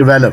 12।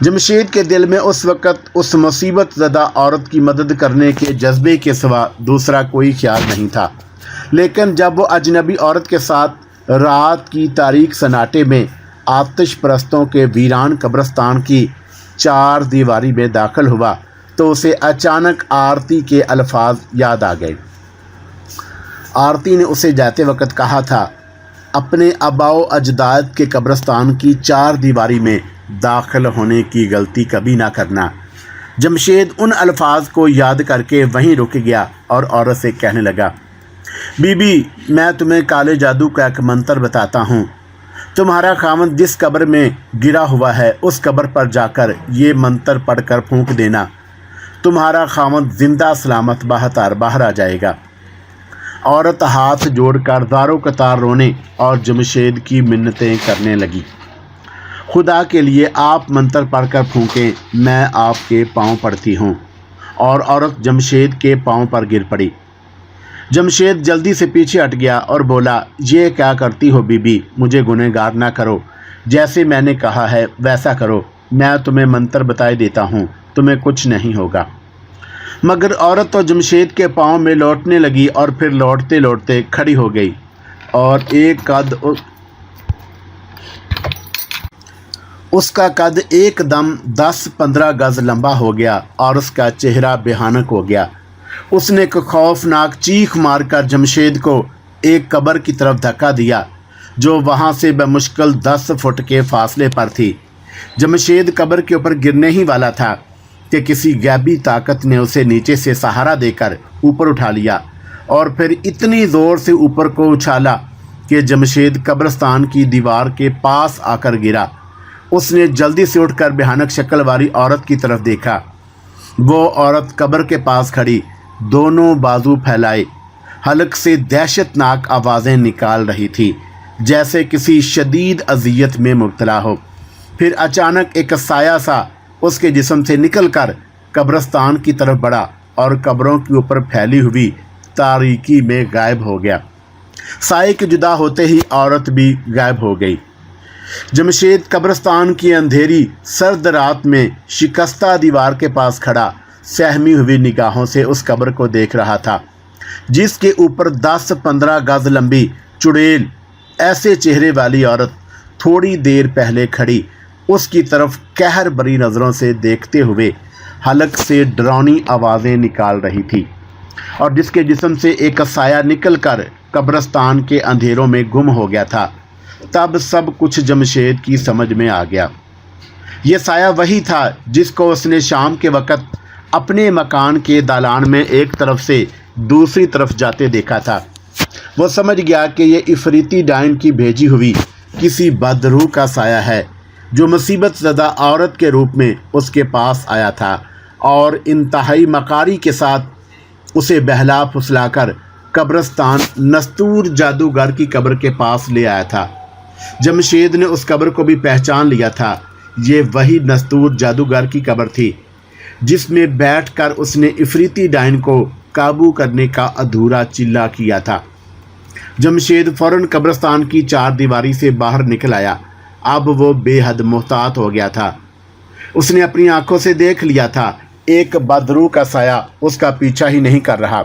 جمشید کے دل میں اس وقت اس مصیبت زدہ عورت کی مدد کرنے کے جذبے کے سوا دوسرا کوئی خیال نہیں تھا، لیکن جب وہ اجنبی عورت کے ساتھ رات کی تاریک سناٹے میں آتش پرستوں کے ویران قبرستان کی چار دیواری میں داخل ہوا تو اسے اچانک آرتی کے الفاظ یاد آ گئے۔ آرتی نے اسے جاتے وقت کہا تھا، اپنے آباء و اجداد کے قبرستان کی چار دیواری میں داخل ہونے کی غلطی کبھی نہ کرنا۔ جمشید ان الفاظ کو یاد کر کے وہیں رک گیا اور عورت سے کہنے لگا، بی بی، میں تمہیں کالے جادو کا ایک منتر بتاتا ہوں۔ تمہارا خاوند جس قبر میں گرا ہوا ہے اس قبر پر جا کر یہ منتر پڑھ کر پھونک دینا، تمہارا خاوند زندہ سلامت باہر آ جائے گا۔ عورت ہاتھ جوڑ کر دارو قطار رونے اور جمشید کی منتیں کرنے لگی، خدا کے لیے آپ منتر پڑھ کر پھونکیں، میں آپ کے پاؤں پڑتی ہوں۔ اور عورت جمشید کے پاؤں پر گر پڑی۔ جمشید جلدی سے پیچھے ہٹ گیا اور بولا، یہ کیا کرتی ہو بی بی، مجھے گنہگار نہ کرو، جیسے میں نے کہا ہے ویسا کرو، میں تمہیں منتر بتائے دیتا ہوں، تمہیں کچھ نہیں ہوگا۔ مگر عورت تو جمشید کے پاؤں میں لوٹنے لگی اور پھر لوٹتے لوٹتے کھڑی ہو گئی اور اس کا قد ایک دم 10-15 گز لمبا ہو گیا اور اس کا چہرہ بھیانک ہو گیا۔ اس نے ایک خوفناک چیخ مار کر جمشید کو ایک قبر کی طرف دھکا دیا جو وہاں سے بمشکل 10 فٹ کے فاصلے پر تھی۔ جمشید قبر کے اوپر گرنے ہی والا تھا کہ کسی غیبی طاقت نے اسے نیچے سے سہارا دے کر اوپر اٹھا لیا اور پھر اتنی زور سے اوپر کو اچھالا کہ جمشید قبرستان کی دیوار کے پاس آ کر گرا۔ اس نے جلدی سے اٹھ کر بھیانک شکل والی عورت کی طرف دیکھا۔ وہ عورت قبر کے پاس کھڑی دونوں بازو پھیلائے حلق سے دہشت ناک آوازیں نکال رہی تھی جیسے کسی شدید اذیت میں مبتلا ہو۔ پھر اچانک ایک سایہ سا اس کے جسم سے نکل کر قبرستان کی طرف بڑھا اور قبروں کے اوپر پھیلی ہوئی تاریکی میں غائب ہو گیا۔ سائے کے جدا ہوتے ہی عورت بھی غائب ہو گئی۔ جمشید قبرستان کی اندھیری سرد رات میں شکستہ دیوار کے پاس کھڑا سہمی ہوئی نگاہوں سے اس قبر کو دیکھ رہا تھا جس کے اوپر 10-15 گز لمبی چڑیل ایسے چہرے والی عورت تھوڑی دیر پہلے کھڑی اس کی طرف قہر بری نظروں سے دیکھتے ہوئے حلق سے ڈراؤنی آوازیں نکال رہی تھی اور جس کے جسم سے ایک سایہ نکل کر قبرستان کے اندھیروں میں گم ہو گیا تھا۔ تب سب کچھ جمشید کی سمجھ میں آ گیا۔ یہ سایہ وہی تھا جس کو اس نے شام کے وقت اپنے مکان کے دالان میں ایک طرف سے دوسری طرف جاتے دیکھا تھا۔ وہ سمجھ گیا کہ یہ عفریتی ڈائن کی بھیجی ہوئی کسی بدروح کا سایہ ہے جو مصیبت زدہ عورت کے روپ میں اس کے پاس آیا تھا اور انتہائی مکاری کے ساتھ اسے بہلا پھسلا کر قبرستان نستور جادوگر کی قبر کے پاس لے آیا تھا۔ جمشید نے اس قبر کو بھی پہچان لیا تھا۔ یہ وہی نستور جادوگر کی قبر تھی جس میں بیٹھ کر اس نے عفریتی ڈائن کو قابو کرنے کا ادھورا چلہ کیا تھا۔ جمشید فوراً قبرستان کی چار دیواری سے باہر نکل آیا۔ اب وہ بے حد محتاط ہو گیا تھا۔ اس نے اپنی آنکھوں سے دیکھ لیا تھا ایک بدروح کا سایہ اس کا پیچھا ہی نہیں کر رہا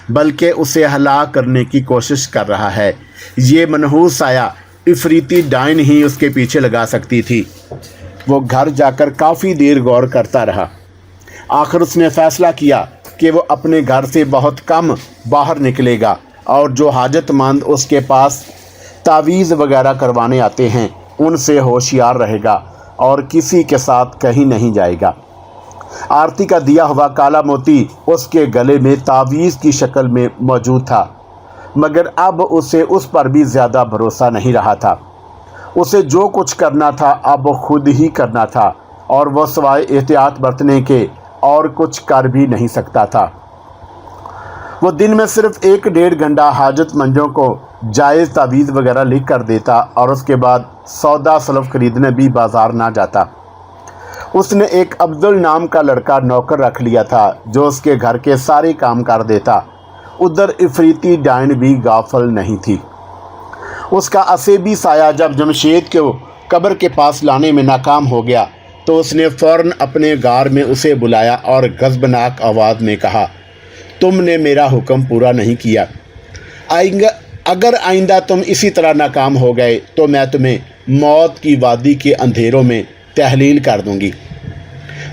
بلکہ اسے ہلاک کرنے کی کوشش کر رہا ہے۔ یہ منحوس سایہ عفریتی ڈائن ہی اس کے پیچھے لگا سکتی تھی۔ وہ گھر جا کر کافی دیر غور کرتا رہا۔ آخر اس نے فیصلہ کیا کہ وہ اپنے گھر سے بہت کم باہر نکلے گا اور جو حاجت مند اس کے پاس تعویذ وغیرہ کروانے آتے ہیں ان سے ہوشیار رہے گا اور کسی کے ساتھ کہیں نہیں جائے گا۔ آرتی کا دیا ہوا کالا موتی اس کے گلے میں تعویذ کی شکل میں موجود تھا مگر اب اسے اس پر بھی زیادہ بھروسہ نہیں رہا تھا۔ اسے جو کچھ کرنا تھا اب خود ہی کرنا تھا اور وہ سوائے احتیاط برتنے کے اور کچھ کر بھی نہیں سکتا تھا۔ وہ دن میں صرف 1-1.5 گھنٹہ حاجت مندوں کو جائز تعویذ وغیرہ لکھ کر دیتا اور اس کے بعد سودا سلف خریدنے بھی بازار نہ جاتا۔ اس نے ایک عبدل نام کا لڑکا نوکر رکھ لیا تھا جو اس کے گھر کے سارے کام کر دیتا۔ ادھر عفریتی ڈائن بھی غافل نہیں تھی۔ اس کا اسیبی سایہ جب جمشید کو قبر کے پاس لانے میں ناکام ہو گیا تو اس نے فوراً اپنے غار میں اسے بلایا اور غضبناک آواز میں کہا، تم نے میرا حکم پورا نہیں کیا، اگر آئندہ تم اسی طرح ناکام ہو گئے تو میں تمہیں موت کی وادی کے اندھیروں میں تحلیل کر دوں گی۔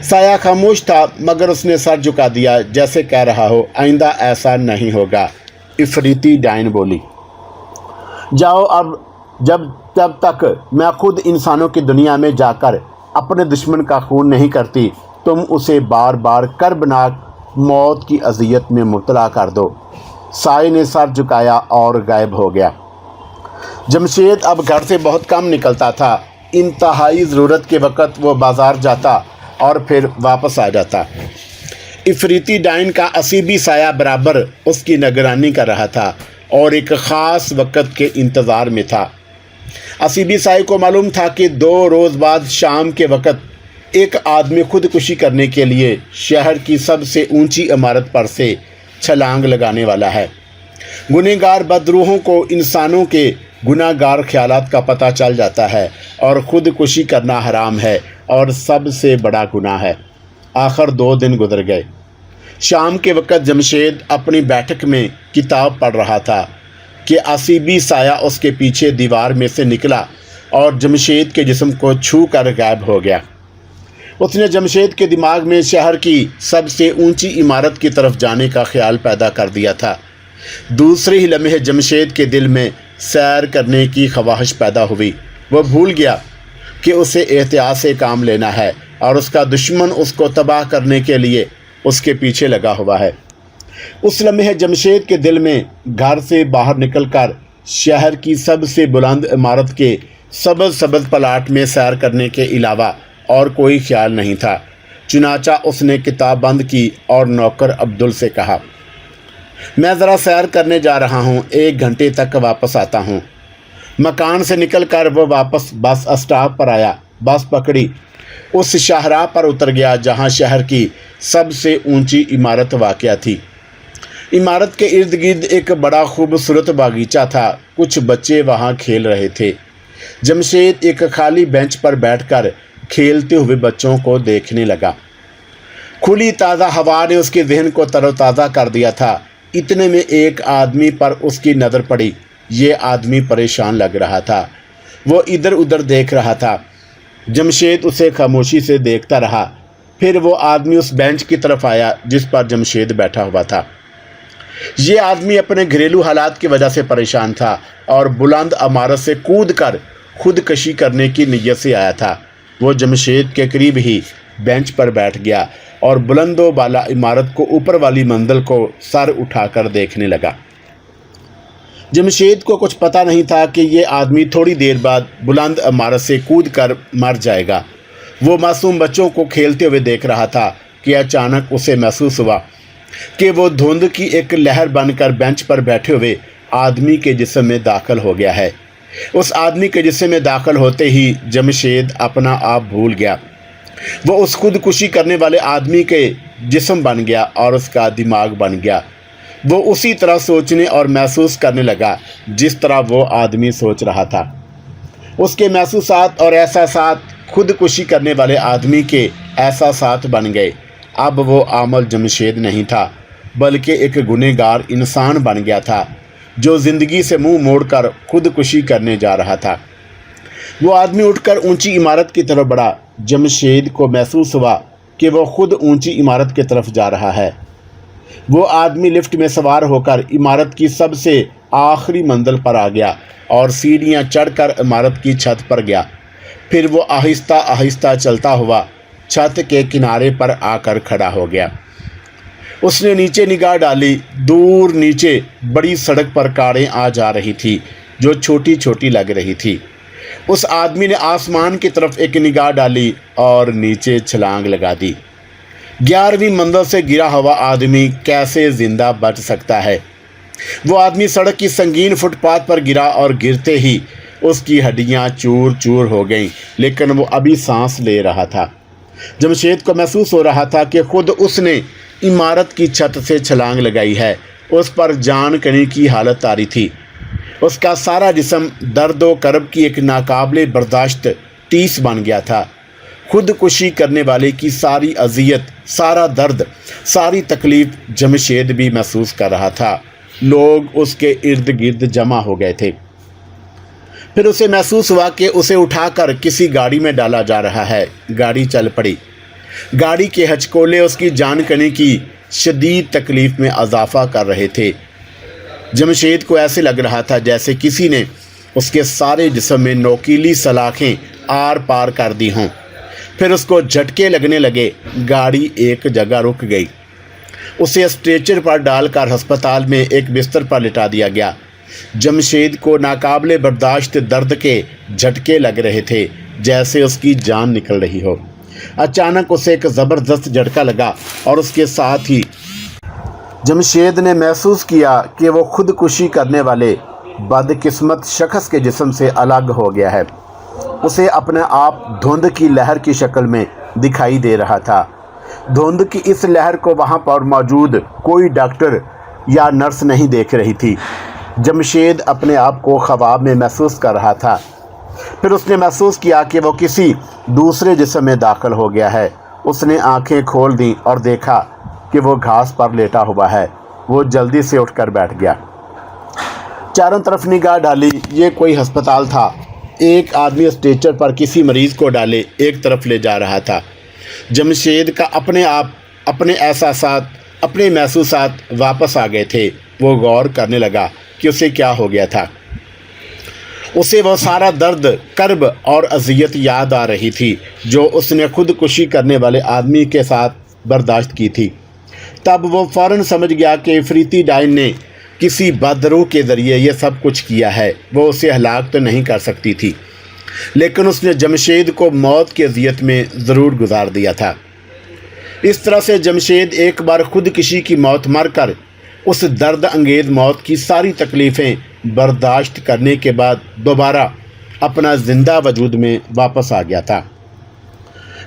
سایہ خاموش تھا، مگر اس نے سر جھکا دیا جیسے کہہ رہا ہو آئندہ ایسا نہیں ہوگا۔ عفریتی ڈائن بولی، جاؤ، اب جب تک میں خود انسانوں کی دنیا میں جا کر اپنے دشمن کا خون نہیں کرتی، تم اسے بار بار کربناک موت کی اذیت میں مبتلا کر دو۔ سائے نے سر جھکایا اور غائب ہو گیا۔ جمشید اب گھر سے بہت کم نکلتا تھا۔ انتہائی ضرورت کے وقت وہ بازار جاتا اور پھر واپس آ جاتا۔ عفریتی ڈائن کا اسیبی سایہ برابر اس کی نگرانی کر رہا تھا اور ایک خاص وقت کے انتظار میں تھا۔ اسیبی سائے کو معلوم تھا کہ 2 روز بعد شام کے وقت ایک آدمی خودکشی کرنے کے لیے شہر کی سب سے اونچی عمارت پر سے چھلانگ لگانے والا ہے۔ گنہگار بدروحوں کو انسانوں کے گناہ گار خیالات کا پتہ چل جاتا ہے اور خودکشی کرنا حرام ہے اور سب سے بڑا گناہ ہے۔ آخر 2 دن گزر گئے۔ شام کے وقت جمشید اپنی بیٹھک میں کتاب پڑھ رہا تھا کہ اسیبی سایہ اس کے پیچھے دیوار میں سے نکلا اور جمشید کے جسم کو چھو کر غائب ہو گیا۔ اس نے جمشید کے دماغ میں شہر کی سب سے اونچی عمارت کی طرف جانے کا خیال پیدا کر دیا تھا۔ دوسرے ہی لمحے جمشید کے دل میں سیر کرنے کی خواہش پیدا ہوئی۔ وہ بھول گیا کہ اسے احتیاط سے کام لینا ہے اور اس کا دشمن اس کو تباہ کرنے کے لیے اس کے پیچھے لگا ہوا ہے۔ اس لمحے جمشید کے دل میں گھر سے باہر نکل کر شہر کی سب سے بلند عمارت کے سبز پلاٹ میں سیر کرنے کے علاوہ اور کوئی خیال نہیں تھا۔ چنانچہ اس نے کتاب بند کی اور نوکر عبدل سے کہا، میں ذرا سیر کرنے جا رہا ہوں، 1 گھنٹے تک واپس آتا ہوں۔ مکان سے نکل کر وہ واپس بس اسٹاپ پر آیا، بس پکڑی، اس شاہراہ پر اتر گیا جہاں شہر کی سب سے اونچی عمارت واقع تھی۔ عمارت کے ارد گرد ایک بڑا خوبصورت باغیچہ تھا۔ کچھ بچے وہاں کھیل رہے تھے۔ جمشید ایک خالی بینچ پر بیٹھ کر کھیلتے ہوئے بچوں کو دیکھنے لگا۔ کھلی تازہ ہوا نے اس کے ذہن کو تر و تازہ کر دیا تھا۔ اتنے میں ایک آدمی پر اس کی نظر پڑی۔ یہ آدمی پریشان لگ رہا تھا۔ وہ ادھر ادھر دیکھ رہا تھا۔ جمشید اسے خاموشی سے دیکھتا رہا۔ پھر وہ آدمی اس بینچ کی طرف آیا جس پر جمشید بیٹھا ہوا تھا۔ یہ آدمی اپنے گھریلو حالات کی وجہ سے پریشان تھا اور بلند عمارت سے کود کر خودکشی کرنے کی نیت سے آیا تھا۔ وہ جمشید کے قریب ہی بینچ پر بیٹھ گیا اور بلند و بالا عمارت کو اوپر والی منزل کو سر اٹھا کر دیکھنے لگا۔ جمشید کو کچھ پتہ نہیں تھا کہ یہ آدمی تھوڑی دیر بعد بلند عمارت سے کود کر مر جائے گا۔ وہ معصوم بچوں کو کھیلتے ہوئے دیکھ رہا تھا کہ اچانک اسے محسوس ہوا کہ وہ دھند کی ایک لہر بن کر بینچ پر بیٹھے ہوئے آدمی کے جسم میں داخل ہو گیا ہے۔ اس آدمی کے جسم میں داخل ہوتے ہی جمشید اپنا آپ بھول گیا۔ وہ اس خودکشی کرنے والے آدمی کے جسم بن گیا اور اس کا دماغ بن گیا۔ وہ اسی طرح سوچنے اور محسوس کرنے لگا جس طرح وہ آدمی سوچ رہا تھا۔ اس کے محسوسات اور احساسات خودکشی کرنے والے آدمی کے احساسات بن گئے۔ اب وہ عامل جمشید نہیں تھا بلکہ ایک گنہگار انسان بن گیا تھا جو زندگی سے منہ موڑ کر خودکشی کرنے جا رہا تھا۔ وہ آدمی اٹھ کر اونچی عمارت کی طرف بڑھا۔ جمشید کو محسوس ہوا کہ وہ خود اونچی عمارت کی طرف جا رہا ہے۔ وہ آدمی لفٹ میں سوار ہو کر عمارت کی سب سے آخری منزل پر آ گیا اور سیڑھیاں چڑھ کر عمارت کی چھت پر گیا۔ پھر وہ آہستہ آہستہ چلتا ہوا چھت کے کنارے پر آ کر کھڑا ہو گیا۔ اس نے نیچے نگاہ ڈالی۔ دور نیچے بڑی سڑک پر کاریں آ جا رہی تھی جو چھوٹی چھوٹی لگ رہی تھی۔ اس آدمی نے آسمان کی طرف ایک نگاہ ڈالی اور نیچے چھلانگ لگا دی۔ 11ویں منزل سے گرا ہوا آدمی کیسے زندہ بچ سکتا ہے؟ وہ آدمی سڑک کی سنگین فٹ پاتھ پر گرا اور گرتے ہی اس کی ہڈیاں چور چور ہو گئیں، لیکن وہ ابھی سانس لے رہا تھا۔ جمشید کو محسوس ہو رہا تھا کہ خود اس نے عمارت کی چھت سے چھلانگ لگائی ہے۔ اس پر جان کنی کی حالت طاری تھی۔ اس کا سارا جسم درد و کرب کی ایک ناقابل برداشت ٹیس بن گیا تھا۔ خودکشی کرنے والے کی ساری اذیت، سارا درد، ساری تکلیف جمشید بھی محسوس کر رہا تھا۔ لوگ اس کے ارد گرد جمع ہو گئے تھے۔ پھر اسے محسوس ہوا کہ اسے اٹھا کر کسی گاڑی میں ڈالا جا رہا ہے۔ گاڑی چل پڑی۔ گاڑی کے ہچکولے اس کی جان کنی کی شدید تکلیف میں اضافہ کر رہے تھے۔ جمشید کو ایسے لگ رہا تھا جیسے کسی نے اس کے سارے جسم میں نوکیلی سلاخیں آر پار کر دی ہوں۔ پھر اس کو جھٹکے لگنے لگے۔ گاڑی ایک جگہ رک گئی۔ اسے اسٹریچر پر ڈال کر ہسپتال میں ایک بستر پر لٹا دیا گیا۔ جمشید کو ناقابل برداشت درد کے جھٹکے لگ رہے تھے، جیسے اس کی جان نکل رہی ہو۔ اچانک اسے ایک زبردست جھٹکا لگا اور اس کے ساتھ ہی جمشید نے محسوس کیا کہ وہ خودکشی کرنے والے بدقسمت شخص کے جسم سے الگ ہو گیا ہے۔ اسے اپنے آپ دھند کی لہر کی شکل میں دکھائی دے رہا تھا۔ دھند کی اس لہر کو وہاں پر موجود کوئی ڈاکٹر یا نرس نہیں دیکھ رہی تھی۔ جمشید اپنے آپ کو خواب میں محسوس کر رہا تھا۔ پھر اس نے محسوس کیا کہ وہ کسی دوسرے جسم میں داخل ہو گیا ہے۔ اس نے آنکھیں کھول دیں اور دیکھا کہ وہ گھاس پر لیٹا ہوا ہے۔ وہ جلدی سے اٹھ کر بیٹھ گیا۔ چاروں طرف نگاہ ڈالی۔ یہ کوئی ہسپتال تھا۔ ایک آدمی اسٹریچر پر کسی مریض کو ڈالے ایک طرف لے جا رہا تھا۔ جمشید کا اپنے احساسات، اپنے محسوسات واپس آ گئے تھے۔ وہ غور کرنے لگا کہ اسے کیا ہو گیا تھا۔ اسے وہ سارا درد، کرب اور اذیت یاد آ رہی تھی جو اس نے خودکشی کرنے والے آدمی کے ساتھ برداشت کی تھی۔ تب وہ فوراً سمجھ گیا کہ عفریتی ڈائن نے کسی بدروح کے ذریعے یہ سب کچھ کیا ہے۔ وہ اسے ہلاک تو نہیں کر سکتی تھی، لیکن اس نے جمشید کو موت کی اذیت میں ضرور گزار دیا تھا۔ اس طرح سے جمشید ایک بار خودکشی کی موت مر کر اس درد انگیز موت کی ساری تکلیفیں برداشت کرنے کے بعد دوبارہ اپنا زندہ وجود میں واپس آ گیا تھا۔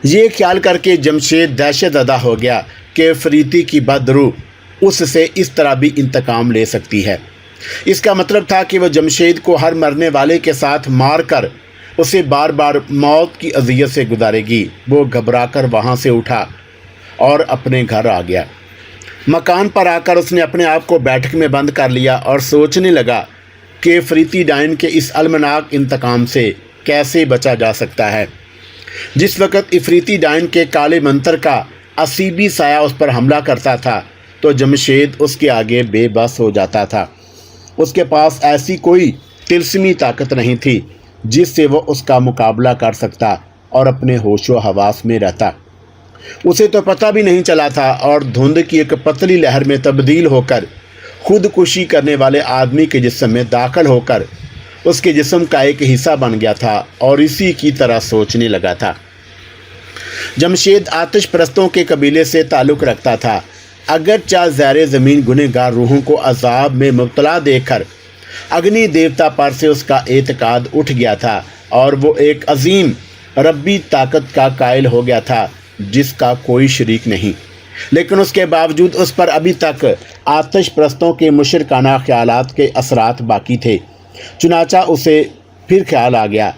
یہ خیال کر کے جمشید دہشت زدہ ہو گیا کہ عفریتی کی بدروح اس سے اس طرح بھی انتقام لے سکتی ہے۔ اس کا مطلب تھا کہ وہ جمشید کو ہر مرنے والے کے ساتھ مار کر اسے بار بار موت کی اذیت سے گزارے گی۔ وہ گھبرا کر وہاں سے اٹھا اور اپنے گھر آ گیا۔ مکان پر آ کر اس نے اپنے آپ کو بیٹھک میں بند کر لیا اور سوچنے لگا کہ عفریتی ڈائن کے اس المناک انتقام سے کیسے بچا جا سکتا ہے۔ جس وقت عفریتی ڈائن کے کالے منتر کا اسیبی سایہ اس پر حملہ کرتا تھا تو جمشید اس کے آگے بے بس ہو جاتا تھا۔ اس کے پاس ایسی کوئی طلسمی طاقت نہیں تھی جس سے وہ اس کا مقابلہ کر سکتا اور اپنے ہوش و حواس میں رہتا۔ اسے تو پتہ بھی نہیں چلا تھا اور دھند کی ایک پتلی لہر میں تبدیل ہو کر خودکشی کرنے والے آدمی کے جسم میں داخل ہو کر اس کے جسم کا ایک حصہ بن گیا تھا اور اسی کی طرح سوچنے لگا تھا۔ جمشید آتش پرستوں کے قبیلے سے تعلق رکھتا تھا۔ اگرچہ زیر زمین گنہگار روحوں کو عذاب میں مبتلا دیکھ کر اگنی دیوتا پر سے اس کا اعتقاد اٹھ گیا تھا اور وہ ایک عظیم ربی طاقت کا قائل ہو گیا تھا جس کا کوئی شریک نہیں، لیکن اس کے باوجود اس پر ابھی تک آتش پرستوں کے مشرکانہ خیالات کے اثرات باقی تھے۔ چنانچہ اسے پھر خیال آ گیا۔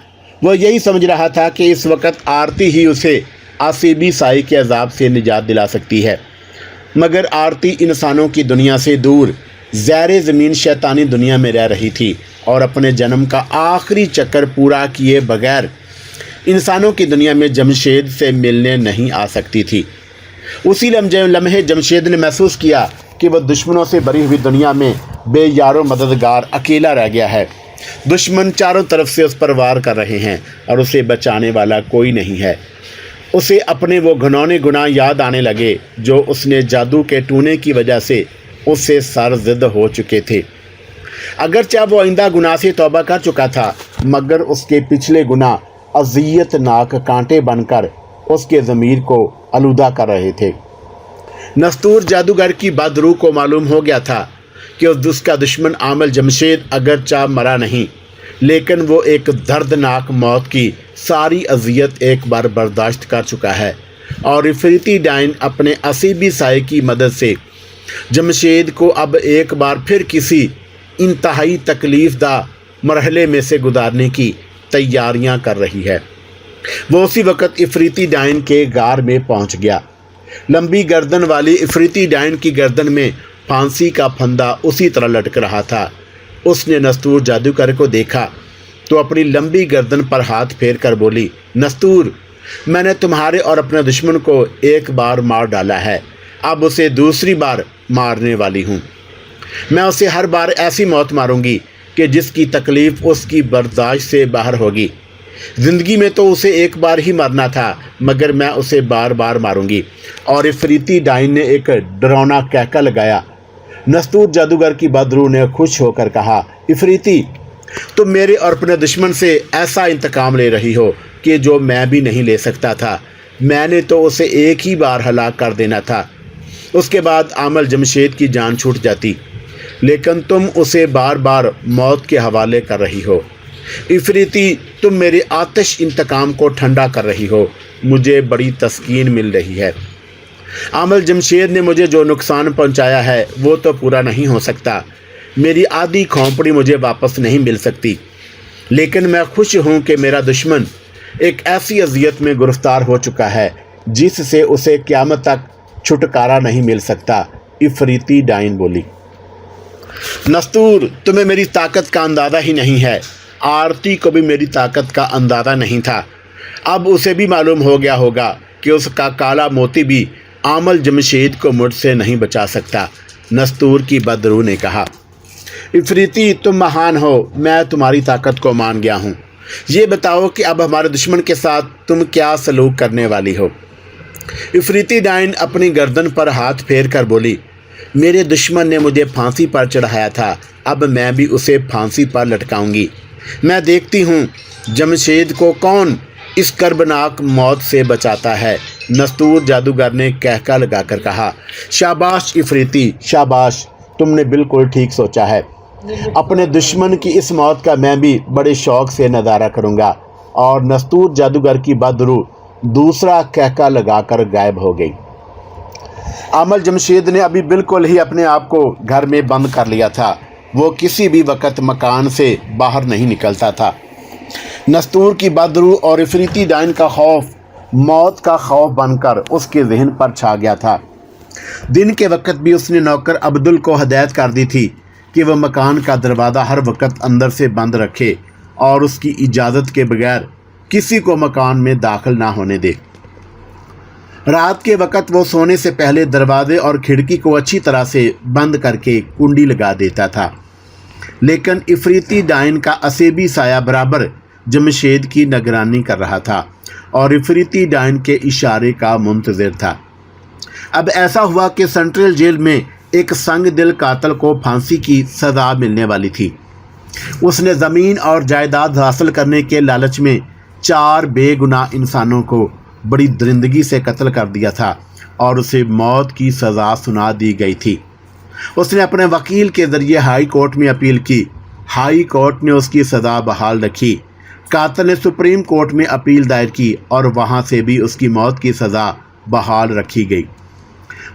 وہ یہی سمجھ رہا تھا کہ اس وقت آرتی ہی اسے آسیبی سائی کے عذاب سے نجات دلا سکتی ہے، مگر آرتی انسانوں کی دنیا سے دور زیر زمین شیطانی دنیا میں رہ رہی تھی اور اپنے جنم کا آخری چکر پورا کیے بغیر انسانوں کی دنیا میں جمشید سے ملنے نہیں آ سکتی تھی۔ اسی لمحے جمشید نے محسوس کیا کہ وہ دشمنوں سے بھری ہوئی دنیا میں بے یار و مددگار اکیلا رہ گیا ہے۔ دشمن چاروں طرف سے اس پر وار کر رہے ہیں اور اسے بچانے والا کوئی نہیں ہے۔ اسے اپنے وہ گھنونے گناہ یاد آنے لگے جو اس نے جادو کے ٹونے کی وجہ سے اس سے سرزد ہو چکے تھے۔ اگرچہ وہ آئندہ گناہ سے توبہ کر چکا تھا، مگر اس کے پچھلے گناہ اذیت ناک کانٹے بن کر اس کے ضمیر کو آلودہ کر رہے تھے۔ نستور جادوگر کی بدروح کو معلوم ہو گیا تھا کہ اس کا دشمن عامل جمشید اگرچہ مرا نہیں، لیکن وہ ایک دردناک موت کی ساری اذیت ایک بار برداشت کر چکا ہے، اور عفریتی ڈائن اپنے اسیبی سائے کی مدد سے جمشید کو اب ایک بار پھر کسی انتہائی تکلیف دہ مرحلے میں سے گزارنے کی تیاریاں کر رہی ہے۔ وہ اسی وقت افریتی ڈائن کے غار میں پہنچ گیا۔ لمبی گردن والی افریتی ڈائن کی گردن میں پھانسی کا پھندا اسی طرح لٹک رہا تھا۔ اس نے نستور جادوگر کو دیکھا تو اپنی لمبی گردن پر ہاتھ پھیر کر بولی، نستور، میں نے تمہارے اور اپنے دشمن کو ایک بار مار ڈالا ہے، اب اسے دوسری بار مارنے والی ہوں۔ میں اسے ہر بار ایسی موت ماروں گی کہ جس کی تکلیف اس کی برداشت سے باہر ہوگی۔ زندگی میں تو اسے ایک بار ہی مرنا تھا، مگر میں اسے بار بار ماروں گی۔ اور افریتی ڈائن نے ایک ڈراؤنا کہکا لگایا۔ نستور جادوگر کی بدروح نے خوش ہو کر کہا، افریتی، تم میرے اور اپنے دشمن سے ایسا انتقام لے رہی ہو کہ جو میں بھی نہیں لے سکتا تھا۔ میں نے تو اسے ایک ہی بار ہلاک کر دینا تھا، اس کے بعد عامل جمشید کی جان چھوٹ جاتی، لیکن تم اسے بار بار موت کے حوالے کر رہی ہو۔ افریتی، تم میرے آتش انتقام کو ٹھنڈا کر رہی ہو، مجھے بڑی تسکین مل رہی ہے۔ عامل جمشید نے مجھے جو نقصان پہنچایا ہے وہ تو پورا نہیں ہو سکتا، میری آدھی کھوپڑی مجھے واپس نہیں مل سکتی، لیکن میں خوش ہوں کہ میرا دشمن ایک ایسی اذیت میں گرفتار ہو چکا ہے جس سے اسے قیامت تک چھٹکارا نہیں مل سکتا۔ افریتی ڈائن بولی، نستور، تمہیں میری طاقت کا اندازہ ہی نہیں ہے۔ آرتی کو بھی میری طاقت کا اندازہ نہیں تھا، اب اسے بھی معلوم ہو گیا ہوگا کہ اس کا کالا موتی بھی عامل جمشید کو مجھ سے نہیں بچا سکتا۔ نستور کی بدروح نے کہا، افریتی، تم مہان ہو، میں تمہاری طاقت کو مان گیا ہوں۔ یہ بتاؤ کہ اب ہمارے دشمن کے ساتھ تم کیا سلوک کرنے والی ہو؟ افریتی ڈائن اپنی گردن پر ہاتھ پھیر کر بولی، میرے دشمن نے مجھے پھانسی پر چڑھایا تھا، اب میں بھی اسے پھانسی پر لٹکاؤں گی۔ میں دیکھتی ہوں جمشید کو کون اس کربناک موت سے بچاتا ہے۔ نستور جادوگر نے کہکا لگا کر کہا، شاباش افریتی، شاباش، تم نے بالکل ٹھیک سوچا ہے۔ اپنے دشمن کی اس موت کا میں بھی بڑے شوق سے نظارہ کروں گا۔ اور نستور جادوگر کی بدروح دوسرا کہکا لگا کر غائب ہو گئی۔ عامل جمشید نے ابھی بالکل ہی اپنے آپ کو گھر میں بند کر لیا تھا، وہ کسی بھی وقت مکان سے باہر نہیں نکلتا تھا۔ نستور کی بدروح اور افریتی ڈائن کا خوف موت کا خوف بن کر اس کے ذہن پر چھا گیا تھا۔ دن کے وقت بھی اس نے نوکر عبدل کو ہدایت کر دی تھی کہ وہ مکان کا دروازہ ہر وقت اندر سے بند رکھے اور اس کی اجازت کے بغیر کسی کو مکان میں داخل نہ ہونے دے۔ رات کے وقت وہ سونے سے پہلے دروازے اور کھڑکی کو اچھی طرح سے بند کر کے کنڈی لگا دیتا تھا، لیکن افریتی ڈائن کا اسیبی سایہ برابر جمشید کی نگرانی کر رہا تھا اور افریتی ڈائن کے اشارے کا منتظر تھا۔ اب ایسا ہوا کہ سینٹرل جیل میں ایک سنگ دل قاتل کو پھانسی کی سزا ملنے والی تھی۔ اس نے زمین اور جائیداد حاصل کرنے کے لالچ میں 4 بے گناہ انسانوں کو بڑی درندگی سے قتل کر دیا تھا اور اسے موت کی سزا سنا دی گئی تھی۔ اس نے اپنے وکیل کے ذریعے ہائی کورٹ میں اپیل کی، ہائی کورٹ نے اس کی سزا بحال رکھی۔ قاتل نے سپریم کورٹ میں اپیل دائر کی اور وہاں سے بھی اس کی موت کی سزا بحال رکھی گئی۔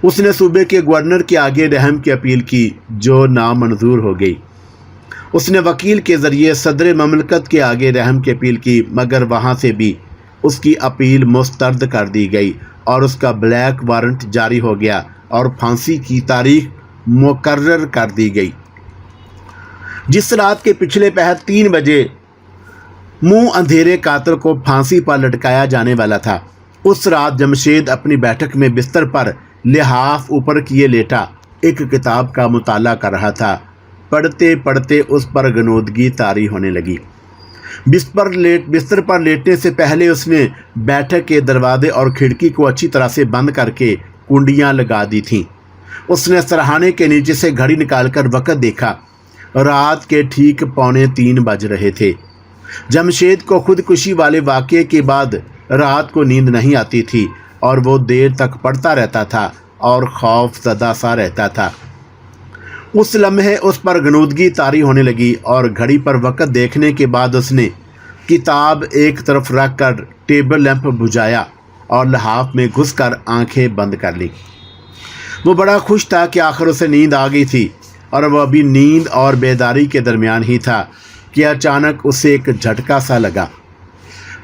اس نے صوبے کے گورنر کے آگے رحم کی اپیل کی جو نامنظور ہو گئی۔ اس نے وکیل کے ذریعے صدر مملکت کے آگے رحم کی اپیل کی، مگر وہاں سے بھی اس کی اپیل مسترد کر دی گئی اور اس کا بلیک وارنٹ جاری ہو گیا اور پھانسی کی تاریخ مقرر کر دی گئی۔ جس رات کے پچھلے پہر 3 بجے منہ اندھیرے قاتل کو پھانسی پر لٹکایا جانے والا تھا، اس رات جمشید اپنی بیٹھک میں بستر پر لحاف اوپر کیے لیٹا ایک کتاب کا مطالعہ کر رہا تھا۔ پڑھتے پڑھتے اس پر غنودگی طاری ہونے لگی۔ بستر پر لیٹنے سے پہلے اس نے بیٹھک کے دروازے اور کھڑکی کو اچھی طرح سے بند کر کے کنڈیاں لگا دی تھیں۔ اس نے سرہانے کے نیچے سے گھڑی نکال کر وقت دیکھا، رات کے ٹھیک 2:45 بج رہے تھے۔ جمشید کو خودکشی والے واقعے کے بعد رات کو نیند نہیں آتی تھی اور وہ دیر تک پڑھتا رہتا تھا اور خوف زدہ سا رہتا تھا۔ اس لمحے اس پر غنودگی طاری ہونے لگی اور گھڑی پر وقت دیکھنے کے بعد اس نے کتاب ایک طرف رکھ کر ٹیبل لیمپ بجھایا اور لحاف میں گھس کر آنکھیں بند کر لی۔ وہ بڑا خوش تھا کہ آخر اسے نیند آ گئی تھی اور وہ ابھی نیند اور بیداری کے درمیان ہی تھا کہ اچانک اسے ایک جھٹکا سا لگا۔